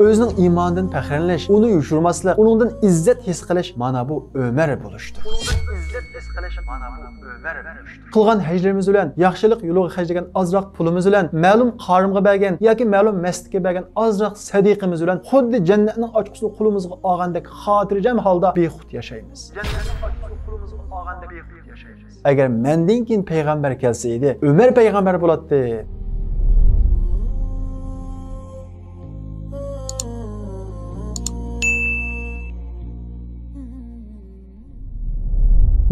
o'zining iymonidan faxrlanish, uni yushurmaslik, uningdan izzat his qilish mana bu Ömer bo'lishdir. Qilgan hajlarimiz bilan, yaxshilik yo'liga hajlagan ozroq pulimiz bilan, ma'lum qarimga bergan yoki ma'lum masjidga bergan ozroq sadiqimiz bilan xuddi jannatning ochqusini qo'limizga olgandek xotirjam holda bexud yashaymiz. Agar mendan keyin payg'ambar kelsa edi, Umar payg'ambar bo'ladi.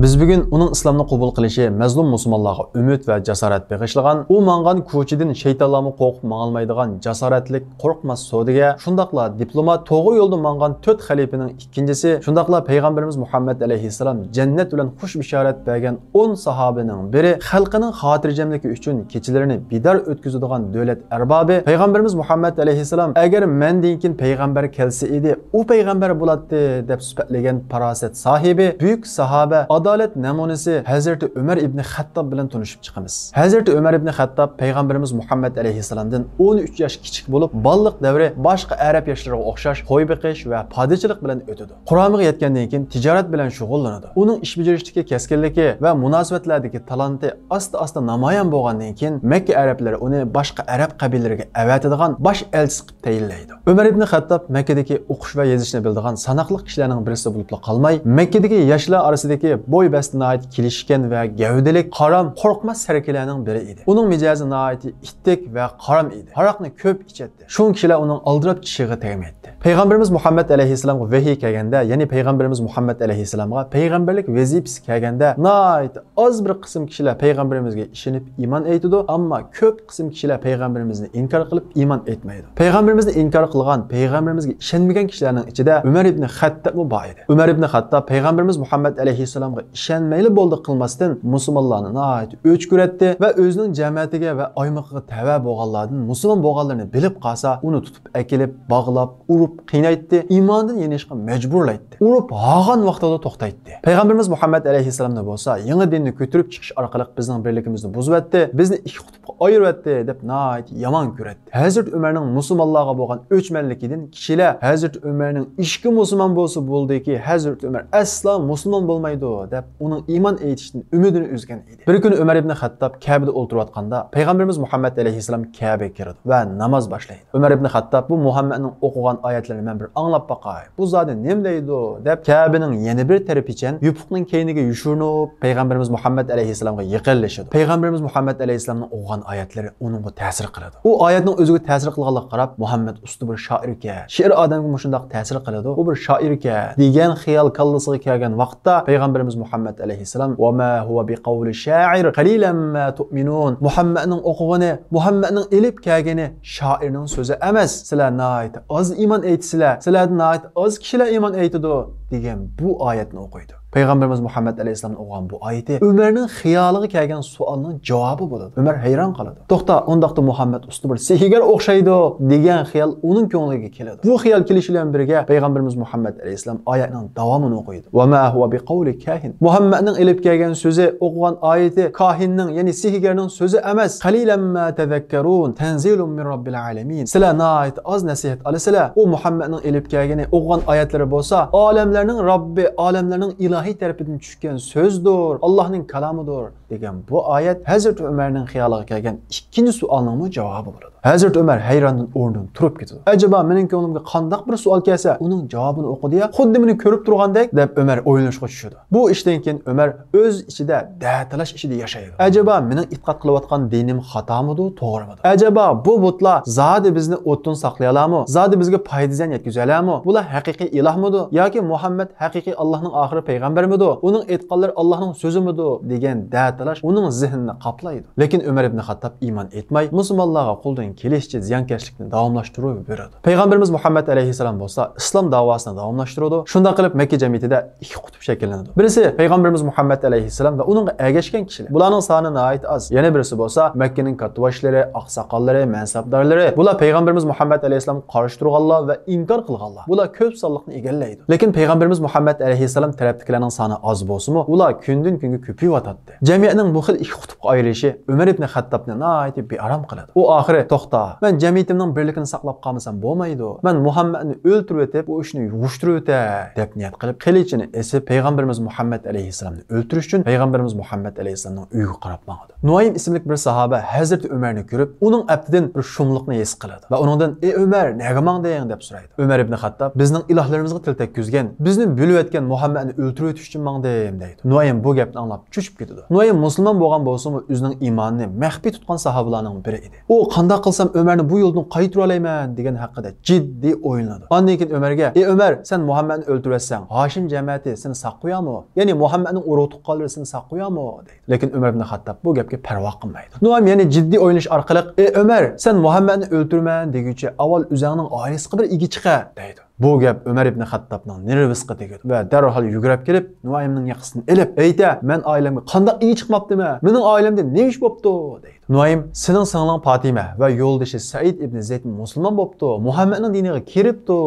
Biz bugün onun İslamni qabul qilishi mazlum musulmonlarga umid va jasorat bag'ishlagan, u mangan ko'chidan shaytonlarni qo'rqib mangolmaydigan jasoratlik, qo'rqmas sodiga, shundaqla diplomat to'g'ri yo'lda mangan 4 xalifaning ikkinchisi, shundaqla payg'ambarimiz Muhammad alayhissalom jannat bilan xush bishorat bergan 10 sahobaning biri, xalqining xotirjamligi uchun kechalarini bidar o'tkazadigan davlat arbobi payg'ambarimiz Muhammad alayhissalom agar mendan keyin payg'ambar kelsa edi, u payg'ambar bo'ladi deb sifatlagan farosat sohibi buyuk sahoba adalet namunasi Hazreti Ömer ibn Xattob bilan tanishib chiqamiz. Hazreti Ömer ibn Xattob payg'ambarimiz Muhammad alayhissalomdan 13 yosh kichik bo'lib, balliq davri boshqa arab yoshlariga o'xshash qo'y beqish va podachilik bilan o'tadi. Qur'onga yetgandan keyin tijorat bilan shug'ullanadi. Uning ish bajarishdagi keskinligi va munosabatlardagi talanti asta-asta namoyon bo'lgandan keyin Makka arablari uni boshqa arab qabilalariga avatadigan bosh elchisi qilib tayinlaydi. Ömer ibn Xattob Makkadagi o'qish va yozishni biladigan sanoqli kishilarning birisi bo'lib qolmay, Makkadagi yoshlar orasidagi boy bastına ait kilişken ve gövdelik, karam, korkmaz serkilerinin biri idi. Onun mizazi ait ittik ve karam idi. Haraqni köp içetti. Şun kişiler onun aldırıp çişiği tegim etti. Peygamberimiz Muhammed aleyhisselam'a vahiy kelgende, yani Peygamberimiz Muhammed aleyhisselam'a peygamberlik vazifesi kelgende, ait az bir kısım kişiler peygamberimizge işinip iman etdi, ama köp kısım kişiler peygamberimizni inkar kılıp iman etmeydi. Peygamberimizni inkar kılgan, peygamberimizge işenmeyen kişilerin içinde Ömer ibn Xattob mu baydı. Ömer ibn Xattob peygamberimiz Muhammed aleyhisselam'a işenmeyli boldu qılmasdan musulmonlarni ait o'chkuratdi va o'zining jamiyatiga va oymoqiga tava bo'lganlardan musulmon bo'lganlarini bilib qolsa, uni tutib akilib, bog'lab, urib, qiynaytdi, iymondan yenishga majburlaydi. Urib, hag'an vaqtida to'xtaytdi. Payg'ambarimiz Muhammad alayhissalomni bo'lsa, yangi dinni ko'tarib chiqish orqali bizning birligimizni buzib o'tdi, bizni ikki qutbga ayirib o'tdi deb nayt yomon ko'radi. Hazrat Umarning musulmonlarga bo'lgan o'chmanligidan kishilar Hazrat Umarning ishki musulmon bo'lsa bo'ldiki, Hazrat Umar aslo musulmon bo'lmaydi deb onun iman etishdan ümidini üzgen idi. Bir gün Ömer ibn Xattob Kabe'de oturayotganda Peygamberimiz Muhammed aleyhisselam Kabe'ye girdi ve namaz başlaydı. Ömer ibn Xattob bu Muhammed'in okugan ayetlerini men bir anlap bakay. Bu zade nem deydi deb Kabe'nin yeni bir tarafı için yupuqning keyniga yushurnib Peygamberimiz Muhammed aleyhisselamga yaqinlashdi. Peygamberimiz Muhammed aleyhisselamning okugan ayetleri onunga ta'sir qiladi. O ayetning o'ziga ta'sir qilganligiga qarab Muhammed usti bir shoirga, she'r odamga shunday ta'sir qiladi. O bir shoirga degan xiyol kallasiga kelgan vaqtda Peygamberimiz Muhammed aleyhisselam ve ma huwa bi qawli şair qalilan ma tu'minun. Muhammed'ning o'qig'ini, Muhammed'ning elib kelgani shoirning so'zi emas. Sizlar nayt az iman aytsizlar, sizlardan nayt az kishilar iman aytadi degan bu oyatni o'qiydi. Peygamberimiz Muhammed aleyhisselam o'qigan bu oyati Ömerning xiyoliga kelgan savolning javobi bo'ladi. Ömer hayron qoladi. To'xta, undaqda Muhammed usti bir sehigar o'xshaydi degan xiyol uning ko'ngliga keladi. Bu xiyol kelishi bilan birga Peygamberimiz Muhammed aleyhisselam oyatning davomini o'qiydi. Va ma huwa bi qawli kahin. Muhammedning elib kelgan so'zi, o'qigan oyati kahinning, ya'ni sehigarning so'zi emas. Qalilan ma tadhakkarun, tanzilun min robbil alamin. Sizlar nayt az nasihat olasizlar. U Muhammedning elib kelgani, o'qigan oyatlari bo'lsa, olamlarning Robbi, olamlarning ilahi tarafından tushgan so'zdir, Allohning kalamidir degan bu oyat Hazrat Umarning xiyoliga kelgan ikkinchi savolning javobi bo'ladi. Hazrat Umar hayrondan o'rnidan turib ketdi. Acaba mening ko'nglimga qanday bir savol kelsa, uning javobini o'qidi-ya, xuddi meni ko'rib turgandek deb Umar o'ylashga tushdi. Bu ishdan keyin Umar o'z ichida da'talash ichida yashaydi. Acaba mening e'tiqod qilayotgan dinim xatomidi, to'g'rimidi? Acaba bu butlar zodi bizni o'tdan saqlay oladimi? Zodi bizga foyda ziyon yetkazay oladimi? Bular haqiqiy ilohmidi yoki Muhammad haqiqiy Allohning oxiri payg'ambarmidi? Uning e'tiqodlari Allohning so'zimidi degan da'talash uning zihnini qoplaydi. Lekin Umar ibn Xattob iymon etmay, musulmonlarga qo'ldan kelishcha ziyonkashlikni davomlashtirib beradi. Payg'ambarimiz Muhammad alayhissalom bo'lsa, islom da'vosini davomlashtiradi. Shunday qilib Makka jamiyatida ikki qutb shakllanadi. Birisi Payg'ambarimiz Muhammad alayhissalom va uningga ergashgan kishilar. Bularning soni nihoyat az. Yana birisi bo'lsa Makkaning kattaboshlari, oqsoqollari, mansabdorlari. Bular Payg'ambarimiz Muhammad alayhissalom qarshi turganlar va inkor qilganlar. Bular ko'p sonliqni egallaydi. Lekin Payg'ambarimiz Muhammad alayhissalom tarafdagilarning soni az bo'lsa-mu, ular kundan kunga ko'payib o'tadi. Jamiyatning bu xil ikki qutbga ayrilishi Umar ibn Xattobni nihoyat bearam qiladi. U oxiri to'xta. Men jamiyatimning birligini saqlab qolmasam bo'lmaydi. Men Muhammadni o'ltirib o'tib, bu ishni yug'ishtirib o'tay deb niyat qilib, qilichini esib payg'ambarimiz Muhammad alayhisalomni o'ltirish uchun payg'ambarimiz Muhammad alayhisalomning uyiga qarab bordi. Nuaym ismli bir sahoba Hazrat Umarni ko'rib, uning abdidan bir shumliqni his qiladi va uningdan "Ey Umar, nega mangding?" deb so'raydi. Umar ibn Xattob bizning ilohlarimizga til tekkizgan, bizni bo'lib o'tgan Muhammadni o'ltirib o'tish uchun mangdim deydi. Nuaym bu gapni anglab cho'chib ketadi. Nuaym musulmon bo'lgan bo'lsa-mu, o'zining iymonini maxfiy tutgan sahobalarning biri edi. U qanday qilsam Umarni bu yo'ldan qaytira olayman degan haqida jiddiy o'yladi. Ondan keyin Umarga "Ey Umar, sen Muhammadni o'ltirasang, Hoshim jamiyati seni saqlayamı? Ya'ni Muhammadning urug' tuqqanlari seni saqlayamı?" deydi. Lekin Umar ibn Xattob bu gapga parvo qilmaydi. Nuaym yana jiddiy o'ylash orqali "Ey Umar, sen Muhammadni o'ltirman deguncha avval o'zingning oilasiga bir igi chiqa" deydi. Bu gap Umar ibn Xattobning nervisiga tegadi va darhol yugurib kelib, Nuaymning yoqasini elib, "Ayta, men oilamga qanday igi chiqmabdimi? Mening oilamda nima ish bo'pti?" deydi. Nuaym, "Sening singling Fatima va yo'ldoshi Said ibn Zayd musulmon bo'pti, Muhammadning diniga kiribdi"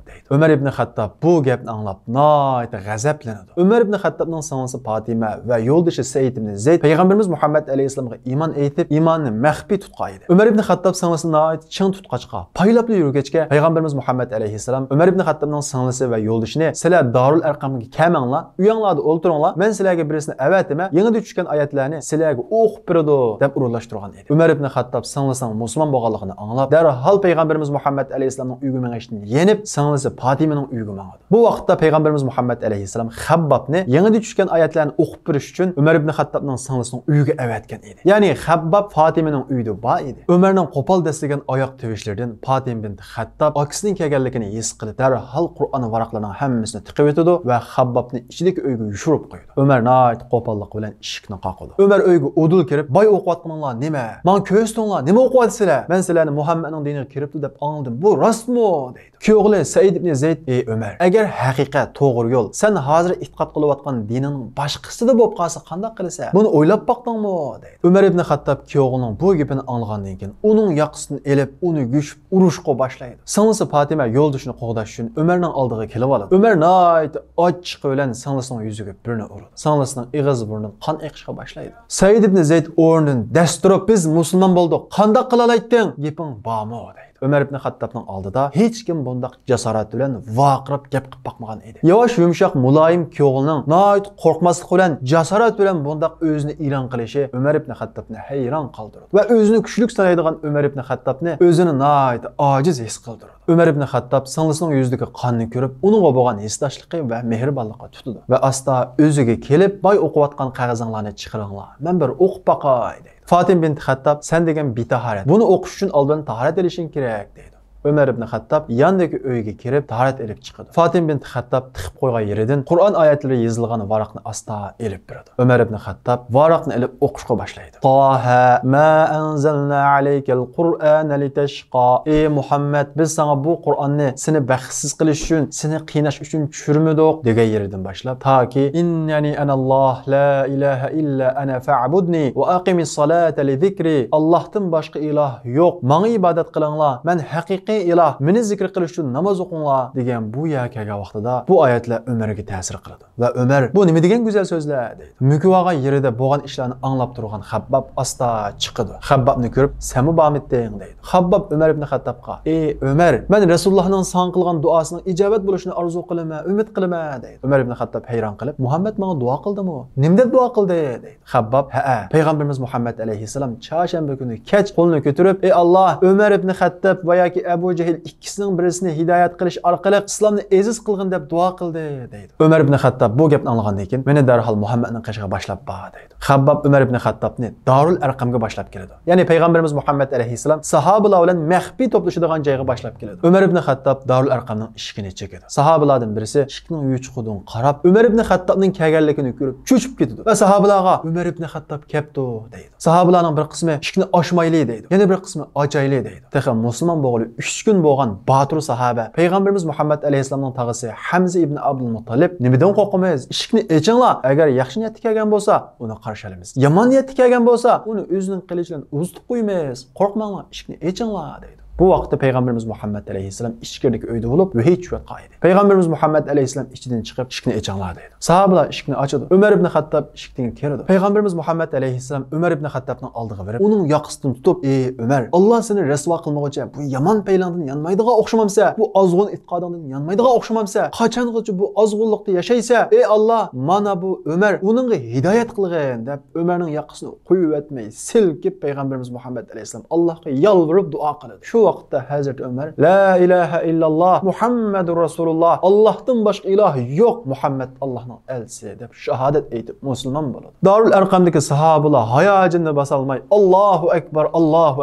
deydi. Umar ibn Xattob bu gapni anglab, nihoyat g'azablanadi. Umar ibn Xattobning singlisi Fatima va yo'ldoshi Said ibn Zayd payg'ambarimiz Muhammad alayhisalomga iymon aytib, iymonni maxfiy tutgan edi. Umar ibn Xattob singlisini nihoyat ching tutqachqa, paylab yurgachga payg'ambarimiz Muhammad alayhisalom Umar ibn Xattobning singlisi va yo'ldishini "Sizlar Darul Arqamga kelmanglar, uyinglarda o'ltiringlar, men sizlarga birisini avatima, yengida tushgan oyatlarni sizlarga o'qib beradi" deb urlashtirgan edi. Umar ibn Xattob singlisining musulmon bo'lganligini anglab, darhol payg'ambarimiz Muhammad alayhisalomning uyiga mengishni yenib, singlisi Fatimaning uyiga mengdi. Bu vaqtda payg'ambarimiz Muhammad alayhisalom Habbobni yengida tushgan oyatlarni o'qib berish uchun Umar ibn Xattobning singlisining uyiga avatgan edi. Ya'ni Habbob Fatimaning uyida bor edi. Umarning qo'pol dastigan oyoq tevishlaridan Fatima bint Xattob akisining kelganligini his qilib, darhol Qur'on varaqlarining hammasini tiqib o'tdi va Habbobni ichidagi uyga yushirib qo'ydi. Umar nihoyat qo'pollik bilan eshikni qoqdi. Umar uyga udul kirib, "Boy o'qiyotganinglar nima? Men ko'rstinglar, nima o'qiyapsizlar? Men sizlarni Muhammadning diniga kiribdi deb anladim. Bu rostmi?" deydi. Kuyog'li Said ibn Zayd, "Ey Umar, agar haqiqat to'g'ri yo'l, sen hozir e'tiqod qilayotgan dinining boshqasida bo'lib qolsa qanday qilasan? Buni o'ylab boqdingmi?" deydi. Umar ibn Xattob kuyog'ining bu gapini anglagandan keyin uning yoqasini elib, uni gushib urushga boshlaydi. Singlisi Fatima yo'ldishini qo'g'dash uchun Umarning oldiga kelib oladi. Umar nihoyat ochiq bilan singlisining yuziga birini uradi. Singlisining ig'iz burnidan qon eqishga boshlaydi. Said ibn Zayd o'rnidan dasturib, "Biz musulmon bo'ldik, qanday qila olayting? Gaping bormi?" deydi. Umar ibn Xattobning oldida hech kim bunday jasorat bilan vaqirib gap qilib boqmagan edi. Yosh, yumshoq, muloyim kuyovning nihoyat qo'rqmaslik bilan jasorat bilan bunday o'zini e'lon qilishi Umar ibn Xattobni hayron qoldirdi va o'zini kuchli sanaydigan Umar ibn Xattobni o'zini nihoyat ojiz his qildirdi. Umar ibn Xattob singlisining yuzidagi qonni ko'rib, uningga bo'lgan hisdoshligi va mehribonlikqa tutdi va asta o'ziga kelib, "Boy o'qiyotgan qog'ozinglarni chiqaringlar. Men bir o'qib boqay" deydi. Fatima bint Xattob, "Sen degan bitahorat. Buni o'qish uchun oldin tahorat olishing kerak" deydi. Umar ibn Xattob yandagi uyga kirib tahorat olib chiqadi. Fatima bint Xattob tiqib qo'ygan yeridan Qur'on oyatlari yozilgan varaqni asta olib beradi. Umar ibn Xattob varaqni olib o'qishga boshlaydi. "Taha ma anzalna alaykal Qur'ana litashqa." Ey Muhammad, biz sana bu Qur'onni seni baxtsiz qilish uchun, seni qiynash uchun tushirmadik degan yeridan boshlab, toki "Innani analloh la ilaha illa ana fa'budni va aqimis salata li zikri." Allohdan boshqa iloh yo'q, menga ibodat qilinglar. Men haqiqiy iloh, meni zikr qilish uchun namoz o'qinglar degan bu kelgan vaqtida bu oyatlar Umarga ta'sir qiladi. Va Umar, "Bu nima degan go'zal so'zlar" deydi. Mukivagan yerida bo'lgan ishlarni anglab turgan Habbob asta chiqdi. Habbobni ko'rib, "Sen bomitding" deydi. Habbob Umar ibn Xattobga, "Ey Umar, men Rasulullohning son qilgan duosining ijobat bo'lishini orzu qilaman, umid qilaman" deydi. Umar ibn Xattob hayron qilib, "Muhammad menga duo qildimi? Nima deb duo qildi?" deydi. Habbob, "Ha, payg'ambarimiz Muhammad alayhisalom chorshanba kuni kech qo'lini ko'tarib, ey Alloh, Umar ibn Xattob va yoki Abu Jahl ikkisining birisini hidoyat qilish orqali islomni aziz qilgin deb duo qildi" deydi. Umar ibn Xattob bu gapni anglagandan keyin, "Meni darhol Muhammadning qishig'iga boshlab bor" deydi. Habbob Umar ibn Xattobni Darul Arqamga boshlab keladi. Ya'ni payg'ambarimiz Muhammad alayhisalom sahobalar bilan maxfiy to'plashadigan joyga boshlab keladi. Umar ibn Xattob Darul Arqamning eshigini chekadi. Sahobalardan birisi eshikning yuchuqidan qarab, Umar ibn Xattobning kelganligini ko'rib, cho'chib ketadi va sahobalarga "Umar ibn Xattob kelibdi" deydi. Sahobalarning bir qismi "Eshikni ochmayli" deydi. Yana bir qismi "Ochayli" deydi. Texi musulmon bo'lib 3 kun bo'lgan Batur sahoba payg'ambarimiz Muhammad alayhisalomning tag'isi Hamza ibn Abdul Muttalib, "Nimadan qo'rqamiz? Eshikni ochinglar. Agar yaxshi niyatda kelgan bo'lsa, uni qarshi olamiz. Yomon niyatda kelgan bo'lsa, uni o'zining qilichidan uzitib qo'ymaymiz. Qo'rqmanglar, eshikni ochinglar" deydi. Bu vaqtda payg'ambarimiz Muhammad alayhissalom ichkiridagi uyda bo'lib, vahiy tushayotgan edi. Payg'ambarimiz Muhammad alayhissalom ichidan chiqib, eshikni ochinglar dedi. Sahobalar eshikni ochadi. Umar ibn Xattob eshikdan kirdi. Payg'ambarimiz Muhammad alayhissalom Umar ibn Xattobning oldiga borib, uning yoqasidan tutib, "Ey Umar, Alloh seni rasvo qilmoqchi, bu yomon paylandan yanmaydigan o'xshamamsa, bu ozg'un itqodingdan yanmaydigan o'xshamamsa, qachongacha bu ozg'unlikda yashaysa, ey Alloh, mana bu Umar, uningga hidoyat qilgin" deb Umarning yoqasini qo'yib o'tmay, silkib payg'ambarimiz Muhammad alayhissalom Allohga yolvorib duo qildi. Shu vaqtda Hazrat Umar, "La ilaha illalloh, Muhammadur Rasululloh, Allohdan boshqa iloh yo'q, Muhammad Allohning elchisi" deb shahodat aytib musulmon bo'ldi. Darul Arqamdagi sahobalar hayojonda bosolmay, "Allohu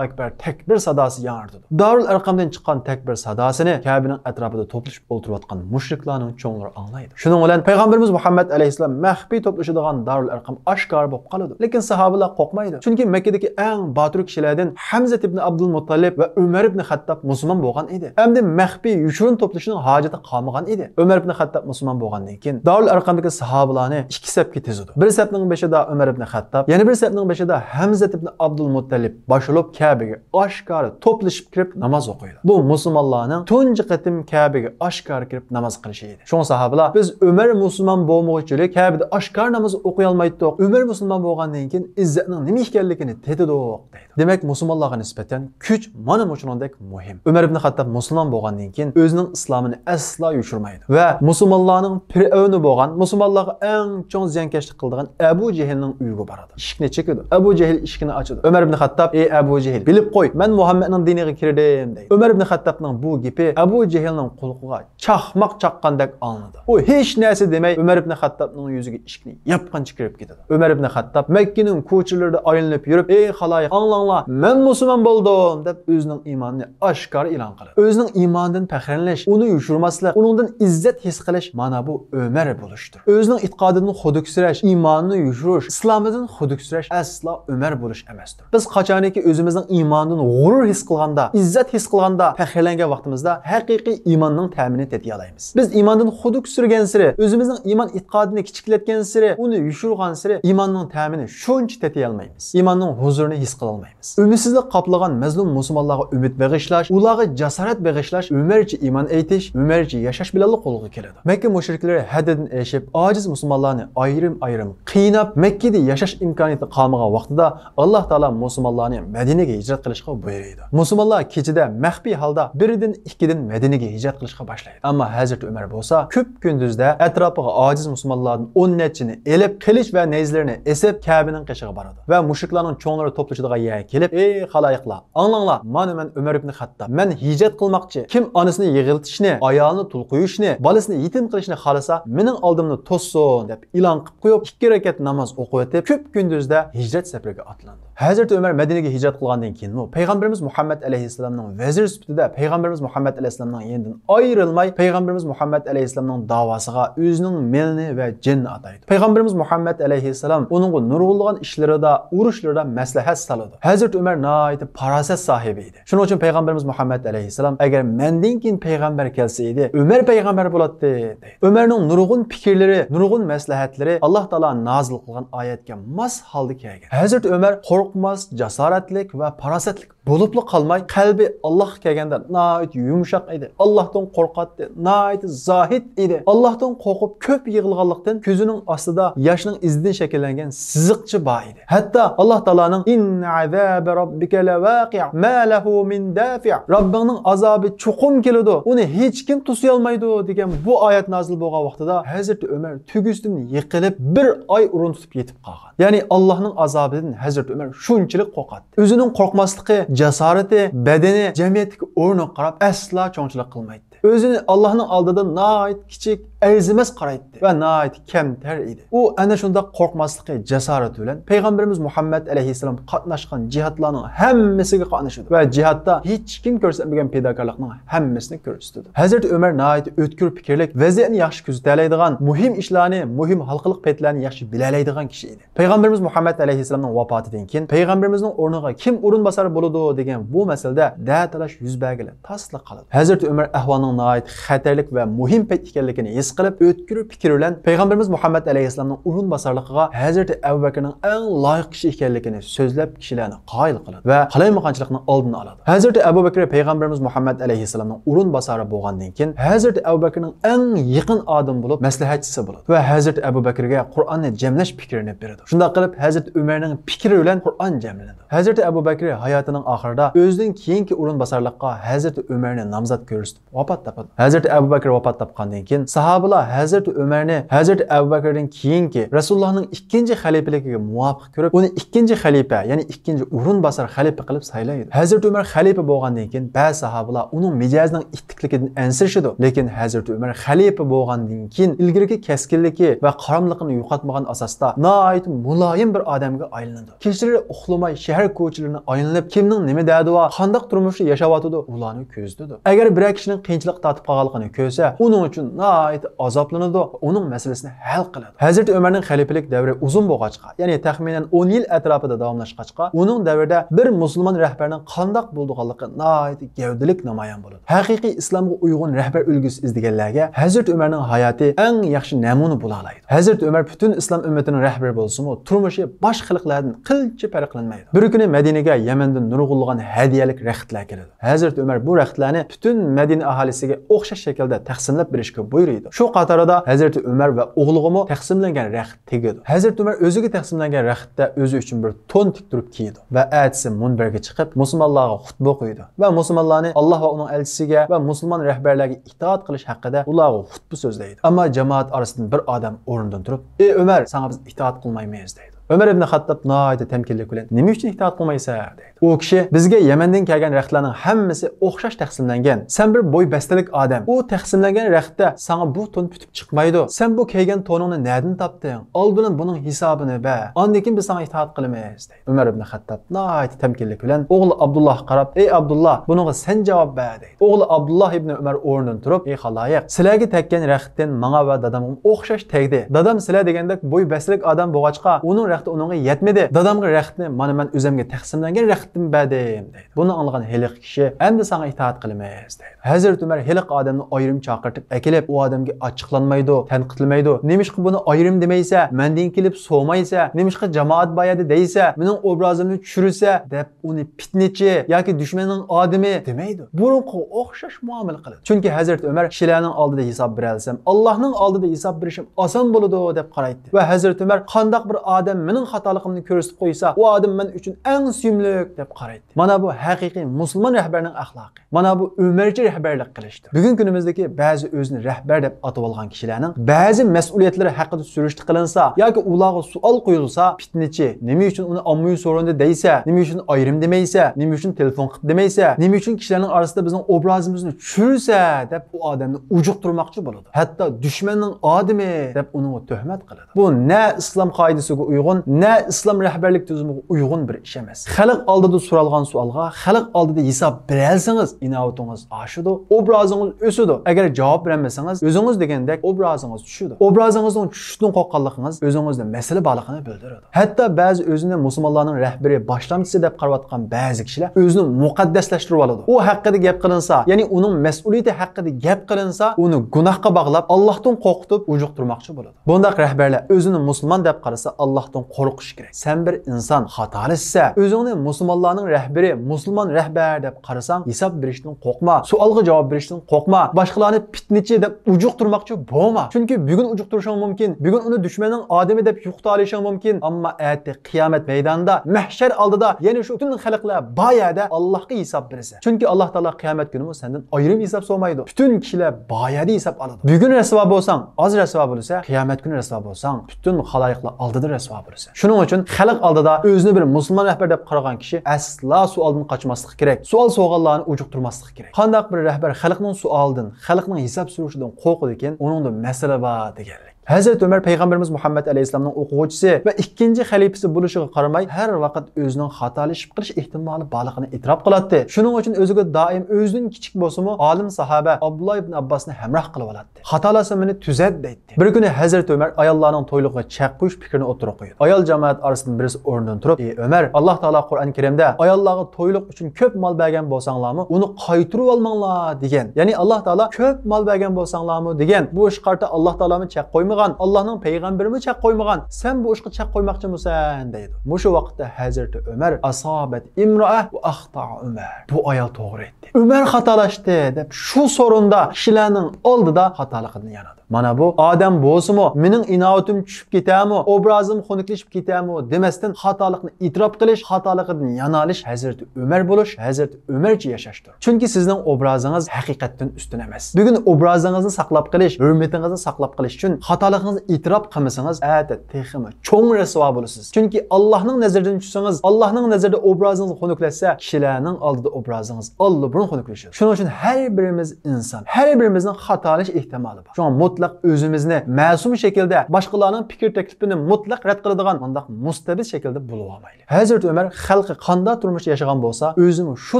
akbar" takbir sadosi yangradi. Darul Arqamdan chiqqan takbir sadosini Kabening atrofida to'plashib o'tirayotgan mushriklarning cho'nglari anglaydi. Shuning bilan payg'ambarimiz Muhammad alayhissalom maxfiy to'plashadigan Darul Arqam oshkor bo'lib qoladi. Lekin sahobalar qo'rqmaydi. Chunki Makkadagi eng botir kishilardan Hamza ibn Abdul Muttalib va Umar ibn Xattob musulmon bo'lgan edi. Endi maxfiy yushurin to'plashning hojati qolmagan edi. Umar ibn Xattob musulmon bo'lgandan keyin Darul Arqamdagi sahobalarni ikki safga tizdi. Bir safning beshida Umar ibn Xattob, yana bir safning beshida Hamza ibn Abdul Muttalib boshilib Kabe'ga oshkor to'plashib kirib namoz o'qiydi. Bu musulmonlarning tunji qatim Kabe'ga oshkor kirib namoz qilishi edi. Shon sahobalar, biz Umar musulmon bo'lmoqchilik Kabe'da oshkor namoz o'qiy olmaydik. Umar musulmon bo'lgandan keyin izzatning nima ekanligini tetidik deydi. Demak, musulmonlarga nisbatan kuch mana shuningdek muhim. Umar ibn Xattob musulmon bo'lgandan keyin o'zining islomini aslo yushirmaydi va musulmonlarning fir'avni bo'lgan, musulmonlarga eng chong ziyonkashlik qiladigan Abu Jahlning uyiga boradi. Eshikni chekadi. Abu Jahl eshikni ochadi. Umar ibn Xattob, "Ey Abu Jahl, bilib qo'y, men Muhammadning diniga kirdim" deydi. Umar ibn Xattobning bu gapi Abu Jahlning qulqiga chaqmoq chaqqandek anladi. U hech narsa demay Umar ibn Xattobning yuziga eshikni yapqancha kirib ketadi. Umar ibn Xattob Makkaning ko'chalarida aylanib yurib, "Ey xaloyiq, anglanglar, men musulmon bo'ldim" deb o'zining iymonini oshkor e'lon qiladi. O'zining iymonidan faxrlanish, uni yushirmaslik, uningdan izzat his qilish mana bu Umar bo'lishdir. O'zining e'tiqodidan xuduksirash, iymonini yushirish, islomidan xuduksirash aslo Umar bo'lish emasdir. Biz qachoniki o'zimizning iymonidan g'urur his qilganda, izzat his qilganda, faxrlangan vaqtimizda haqiqiy iymonning ta'minini tetiy olamiz. Biz iymondan xuduksirgan siri, o'zimizning iymon e'tiqodini kichiklatgan siri, uni yushirgan siri iymonning ta'minini shuncha tetiy olmaymiz. Iymonning huzurini his qila olmaymiz. Umidsizlik qoplagan mazlum musulmonlarga umid bag'ishlash, ularga jasorat bag'ishlash, umarcha iymon aytish, umarcha yashash bilan qo'lga keladi. Makka mushriklari haddidan eshib, ojiz musulmonlarni ayrim-ayrim qiynab, Makkada yashash imkoniyati qolmagan vaqtida Alloh taolo musulmonlarni Madinaga hijrat qilishga buyurdi. Musulmonlar kechida maxfiy holda biridan ikkidan Madinaga hijrat qilishga boshlaydi. Ammo Hazrat Umar bo'lsa, ko'p kunduzda atrofiga ojiz musulmonlarning 10 nechini elib, qilich va nayzlarini esib Kabening qishiga boradi va mushriklarning cho'nglari to'plashadigan yerga kelib, "Ey xaloyiqlar, anglanglar, mana men Umar ibn Xattob, men hijrat qilmoqchi. Kim onasini yig'iltishni, ayolini tul qo'yishni, bolasini yetim qilishni xolasa, mening oldimni to'ssin" deb e'lon qilib qo'yib, 2 rakat namoz o'qib o'tib, ko'p kunduzda hijrat safariga otlandi. Hazrat Umar Madinaga hijrat qilgandan keyin payg'ambarimiz Muhammad alayhissalomning vazir sifatida payg'ambarimiz Muhammad alayhissalomning yenidan ayrilmay, payg'ambarimiz Muhammad alayhissalomning davosiga o'zining melini va jinni ataydi. Payg'ambarimiz Muhammad alayhissalom uning nurg'ulgan ishlarida, urushlarida maslahat soladi. Hazrat Umar nihoyat farosat sohibi edi. Shuning uchun payg'ambarimiz Muhammad alayhissalom, agar mendan keyin payg'ambar kelsa edi, Umar payg'ambar bo'ladi deydi. Umarning nurg'un fikrlari, nurg'un maslahatlari Alloh taolo nozil qilgan oyatga mos holda kelgan. Hazrat Umar qo'rqmas, jasoratlik va farosatlik bo'libli qolmay, qalbi Allohga kelganda nihoyat yumshoq edi. Allohdan qo'rqatdi, nihoyat zohid edi. Allohdan qo'rqib ko'p yig'ilganlikdan ko'zining ostida yoshning izidan shakllangan siziqchi bor edi. Hatto Alloh taoloning "Inna azabi robbika lawaqi' ma lahu min dafi'" Robbingning azobi chuqum keladi, uni hech kim to'siy olmaydi degan bu oyat nozil bo'lgan vaqtida Hazrat Umar tugusdan yiqilib 1 oy urun tutib yetib qolgan. Ya'ni Allohning azobidan Hazrat Umar shunchalik qo'rqatdi. O'zining qo'rqmasligi, jasorati, badani jamiyatga o'rniga qarab aslo cho'ngchilik qilmaydi. O'zini Allohning oldida nihoyat kichik, arzimas qaraydi va nihoyat kamtar edi. U ana shunda qo'rqmasligi, jasorati bilan payg'ambarimiz Muhammad alayhissalom qatnashgan jihatlarning hammasiga qatnashdi va jihatda hech kim ko'rsatmagan fidokorlikning hammasini ko'rsatdi. Hazrat Umar nihoyat o'tkir fikrlik, vaziyatni yaxshi kuzatoladigan, muhim ishlarni, muhim xalqlik paytlarni yaxshi bilalaydigan kishi edi. Payg'ambarimiz Muhammad alayhissalomning vafotidan keyin payg'ambarimizning o'rniga kim o'rinbosar bo'ladi degan bu masalada da'talash yuz bergili tasliq qiladi. Hazrat Umar ahvolning vaqtning nihoyat xatarlik va muhim payt ekanligini his qilib, o'tkir fikr bilan payg'ambarimiz Muhammad alayhisalomning urun basarligiga Hazrati Abu Bakrning eng loyiq kishi ekanligini so'zlab kishilarni qoyil qiladi va qalaymaqonchilikning oldini oladi. Hazrati Abu Bakr payg'ambarimiz Muhammad alayhisalomning urun basari bo'lgandan keyin Hazrati Abu Bakrning eng yaqin odam bo'lib maslahatchisi bo'ladi va Hazrati Abu Bakrga Qur'onni jamlash fikrini beradi. Shunday qilib Hazrati Umarning fikri bilan Qur'on jamlanadi. Hazrati Abu Bakr hayotining oxirida o'zining keyingi urun basarlikqa Hazrati Umarni nomzod ko'rsatib vafot topadi. Hazrati Abu Bakr vafot topgandan keyin sahobalar Hazrati Umarni Hazrati Abu Bakrdan keyingi Rasulullohning ikkinchi xalifaligiga muvofiq ko'rib, uni ikkinchi xalifa, ya'ni ikkinchi urun basar xalifa qilib saylaydi. Hazrati Umar xalifa bo'lgandan keyin ba'zi sahobalar uning mijozining ittiqligidan ansirishadi, lekin Hazrati Umar xalifa bo'lgandan keyin ilgirki keskinligi va qaramliqini yo'qotmagan asosda nihoyat muloyim bir odamga aylanadi. Kechalari uxlamay shahar ko'chalarini aylanib, kimning nima dadi va qanday turmushda yashayotidi ularni ko'zladi. Agar bir kishining qiyinchilik tatib qolganligini ko'rsa, uning uchun nihoyat azoblanadi, uning masalasini hal qiladi. Hazrati Umarning xalifalik davri uzun bo'lg'achqa, ya'ni taxminan 10 yil atrofida davomlashgachqa, uning davrida bir musulmon rahbarning qanday bo'lganligi nihoyat gavdalik namoyon bo'ladi. Haqiqiy islomga uyg'un rahbar ulgusi izlaganlarga Hazrati Umarning hayoti eng yaxshi namuna bo'la oladi. Hazrati Umar butun islom ummatining rahbari bo'lsa-mu, turmushi boshqa xalqlardan qilcha farqlanmaydi. Bir kuni Madinaga Yamandan nurg'unlagan hadiyalik raxtlar keladi. Hazrati Umar bu raxtlarni butun Madina aholisiga o'xshash shaklda taqsimlab berishga buyurdi. Shu qatorida Hazrati Umar va o'g'ligimi taqsimlangan raxt tegadi. Hazrati Umar o'ziga taqsimlangan raxtda o'zi uchun bir to'n tiktirib kiydi va ertasi munbarga chiqib musulmonlarga xutba o'qiydi va musulmonlarni Alloh va uning elchisiga va musulmon rahbarlarga itoat qilish haqida ularga xutba so'zlaydi. Ammo jamoat orasidan bir odam o'rnidan turib, "Ey Umar, sana biz itoat qilmaymiz" deydi. Umar ibn Xattob nihoyat temkinlik bilan "Nima uchun itoat qilmaysan?" deydi. U kishi "Bizga Yamandan kelgan raxtlarning hammasi o'xshash taqsimlangan. Sen bir bo'y bastalik odam. U taqsimlangan raxtda sana bu to'n putib chiqmaydi. Sen bu kelgan to'ningni nereden topding? Oldin buning hisobini ber. Ondan keyin biz sana itoat qilamiz" deydi. Umar ibn Xattob nihoyat temkinlik bilan o'g'li Abdullah qarab, "Ey Abdullah, bunga sen javob ber" deydi. O'g'li Abdullah ibn Umar o'rnidan turib, "Ey xaloyiq, sizlarga tekkan raxtdan menga va dadamga o'xshash tegdi. Dadam sizlar degandek bo'y bastalik odam bo'lg'achqa, uning raxti uningga yetmedi. Dadamga raxtni mana men o'zimga taqsimlangan raxtdan berdim" deydi. Buni anglagan heliq kishi endi sana itoat qilamiz deydi. Hazrat Umar heliq odamni ayrim chaqirtib akilib, u odamga ochiqlanmaydi, tanqidlamaydi. "Nemishqa buni ayrim demaysa, mendan kelib so'maysa, nemishqa jamoat bayadi deysa, mening obrazimni tushirsa" deb uni fitnachi yoki dushmanning odami demaydi. Burunqi o'xshash muomala qiladi. Chunki Hazrat Umar kishilarning oldida hisob bera olsam, Allohning oldida hisob berishim oson bo'ladi deb qaraydi. Va Hazrat Umar qandoq bir odam mening xatoligimni ko'rsatib qo'ysa, u odam men uchun eng suyimlik deb qaraydi. Mana bu haqiqiy musulmon rahbarining axloqi. Mana bu umarcha rahbarlik qilishdir. Bugun kunimizdagi ba'zi o'zini rahbar deb atab olgan kishilarning ba'zi mas'uliyatlari haqida surishti qilinsa yoki ularga savol qo'yilsa, fitnachi nima uchun uni ommaviy so'rinda deysa, nima uchun ayrim demaysa, nima uchun telefon qilib demaysa, nima uchun kishilarning orasida bizning obrazimizni tushirsa deb u odamni ujuqtirmoqchi bo'ladi. Hatto dushmanning odami deb uni tuhmat qiladi. Bu na islom qoidasiga uyg'un, na islom rahbarlik tuzumiga uyg'un bir ish emas. Xalq oldida so'ralgan savolga xalq oldida hisob beralsangiz, inovatingiz oshadi, obrazingiz o'sadi. Agar javob bermasangiz, o'zingiz degandek obrazingiz tushadi. Obrazingizning tushishdan qo'rqqanligingiz o'zingizda masala borligini bildiradi. Hatto ba'zi o'zini musulmonlarning rahbari, boshlamchisi deb qarayotgan ba'zi kishilar o'zini muqaddaslashtirib oladi. U haqida gap qilinsa, ya'ni uning mas'uliyati haqida gap qilinsa, uni gunohga bog'lab, Allohdan qo'rqitib, ujuqtirmoqchi bo'ladi. Bunday rahbarlar o'zini musulmon deb qarasa, Allohdan qo'rqish kerak. Sen bir inson xatolashsa, o'zingni musulmonlarning rahbari, musulmon rahbar deb qarasang, hisob berishdan qo'rqma, savolga javob berishdan qo'rqma, boshqalarni fitnachi deb ujuqtirmoqchi bo'lma. Chunki bugun ujuqtirishing mumkin, bugun uni dushmanning odami deb yuqtalishing mumkin, ammo erta qiyomat maydonida, mahshar oldida, ya'ni shu butun xalqlar boyada Allohga hisob bersa. Chunki Alloh taolo qiyomat kuni sendan ayrim hisob so'maydi. Butun kishilar boyada hisob oladi. Bugun rasvo bo'lsang, oz rasvo bo'lsa, qiyomat kuni rasvo bo'lsang, butun xaloyiqlar oldida rasvo bo'lsa. Shuning uchun xalq oldida o'zini bir musulmon rahbar deb qaragan kishi aslo savoldan qochmaslik kerak. Savol so'g'allarni ujuqtirmaslik kerak. Qanday bir rahbar xalqning savolidan, xalqning hisob so'rashidan qo'rqadi ekan, uningda masala bor deganlik. Hazreti Ömer Peygamberimiz Muhammed Aleyhisselam'ın o'quvchisi va ikkinchi xalifasi bo'lishiga qaramay har vaqt o'zining xatolashib qilish ehtimoli borligini e'tirof qiladi. Shuning uchun o'ziga doim o'zining kichik bo'lsa-mu olim sahaba Abdullah ibn Abbosni hamroh qilib oladi. Xatolasa meni tuzat deydi. Bir kuni Hazreti Ömer ayollarning to'yligiga chaq qo'yish fikrini o'tirib qo'ydi. Ayol jamoat orasidan birisi o'rnidan turib, "Ey Ömer, Alloh taolo Qur'on Karimda ayollarga to'yliq uchun ko'p mol bergan bo'lsanglarmi, uni qaytirib olmanglar" degan. Ya'ni Alloh taolo ko'p mol bergan bo'lsanglarmi degan. Bu ish qarta Alloh taolomi chaq qo'ymagan, Allohning payg'ambarimi chaq qo'ymagan. Sen bu ishga chaq qo'ymoqchi bo'lsan deydi. Mushu vaqtda Hazreti Ömer asobat imro'a va axta Ömer. Bu ayol to'g'ri aytdi. Ömer xatolashdi deb shu sorunda kishilarning oldida xatoligini yanadi. Mana bu odam bo'lsa-mu, mening inoatim tushib ketami, obrazim xunuklaşib ketami demasdan xatolikni e'tirof qilish, xatoligidan yanalish Hazreti Ömer bo'lish, Hazreti Ömercha yashashdir. Chunki sizning obrazingiz haqiqatdan ustun emas. Bugun obrazingizni saqlab qolish, hurmatingizni saqlab qolish uchun xatoligingizni e'tirof qilmasangiz, ata texmi cho'ng rasvo bo'lasiz. Chunki Allohning nazaridan tushsangiz, Allohning nazarida obrazingiz xunuklashsa, kishilarning oldida obrazingiz allburun xunuklashadi. Shuning uchun har birimiz inson, har birimizning xatolash ehtimoli bor. Shunga mutlaq o'zimizni ma'sum shaklda boshqalarning fikr taklifini mutlaq rad qiladigan bunday mustabid shaklda bo'lib olmaylik. Hazrat Ömer xalqi qanday turmush yashagan bo'lsa, o'zini shu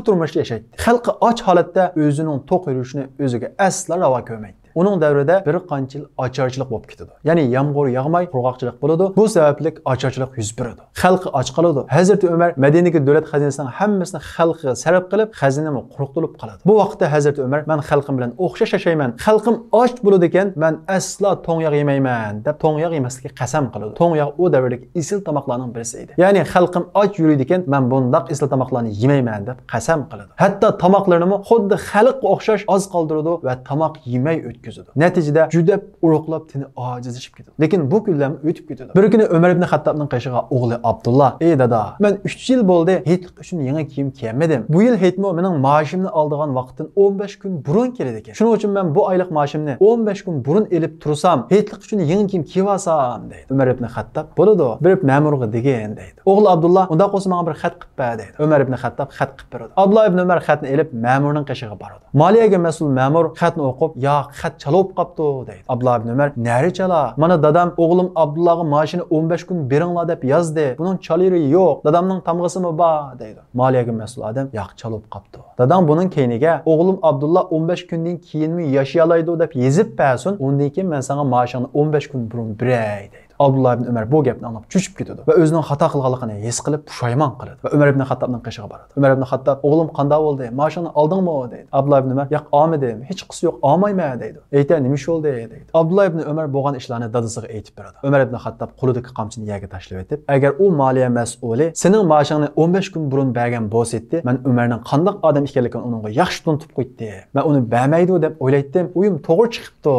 turmushda yashaydi. Xalqi och holatda o'zining to'q yurishini o'ziga asla ravo ko'rmaydi. Onun davrida bir qancha yil ocharchilik bo'lib ketadi. Ya'ni yomg'ir yog'may, qurg'oqchilik bo'ladi. Bu sababli ocharchilik yuz beradi. Xalqi och qoladi. Hazrati Ömer Madinaga davlat xazinasining hammasini xalqiga sarf qilib, xazinani quruqtirib qoladi. Bu vaqtda Hazrati Ömer men xalqim bilan o'xshash yashayman. Xalqim och bo'ladi ekan, men asla to'ng-yog' yemayman deb to'ng-yog' yemaslikka qasam qiladi. To'ng-yog' u davrdagi isil tomoqlarning birisi edi. Ya'ni xalqim och yuradi ekan, men bundaq isil tomoqlarni yemayman deb qasam qiladi. Hatto tomoqlarini xuddi xalqqa o'xshash oz qoldiradi va tomoq yemay Neticede juda uruqlab tini acizleşip ketadi. Lekin bu kunlarni o'tib ketadi. Bir kuni Ömer ibn Xattobning qishig'i o'g'li Abdullah: "Ey dada, men 3 yil bo'ldi heytlik uchun yangi kiyim kiymadim. Bu yil heytmi mening maoshimni oldigan vaqtdan 15 kun burun keladi ekan. Shuning uchun men bu oylik maoshimni 15 kun burun elib tursam, heytlik uchun yangi kiyim kiyib olsam" deydi. Ömer ibn Xattob: "Bo'ladi, bir ma'murga degan" deydi. O'g'li Abdullah: "Unda qo'ysa menga bir xat qilib ber" deydi. Ömer ibn Xattob xat qilib beradi. Abdullah ibn Ömer xatni elib ma'murning qishig'iga boradi. Moliyaga mas'ul ma'mur xatni o'qib, "Ya, xat chalib qapti" deydi. Abdullah ibn Ömer: "Nari chala? Mana dadam o'g'lim Abdullahga maoshini 15 kun beringlar deb yozdi. Buning chaliri yo'q. Dadamning tamg'isimi bor" deydi. Moliyaga mas'ul odam: "Yo'q, chalib qapti. Dadam buning keyniga o'g'lim Abdullah 15 kundan keyinmi yashayalaydi deb yezib bersin, undan keyin men senga maoshingni 15 kun burun beray" deydi. Abdullah ibn Ömer bu gapni anlab cho'chib ketadi va o'zining xato qilganligini his qilib pushaymon qiladi va Ömer ibn Xattobning qishig'iga boradi. Ömer ibn Xattob: "O'g'lim qanday bo'ldi? Maoshini oldingmi?" deydi. Abdullah ibn Ömer: "Yo'q, olmadim. Hech qisi yo'q, olmayman" deydi. "Ayta, nima ish bo'ldi?" deydi. Abdullah ibn Ömer bo'lgan ishlarni dadasiga aytib beradi. Ömer ibn Xattob qo'lidagi qamchini yerga tashlab etib, "Agar u moliya mas'uli sening maoshingni 15 kun burun bergan bo'lsa-edi, men Ömerning qanday odam ekanligini uningga yaxshi tuntib qo'ydi. Men uni bermaydi deb o'ylaydim. Uyim to'g'ri chiqibdi."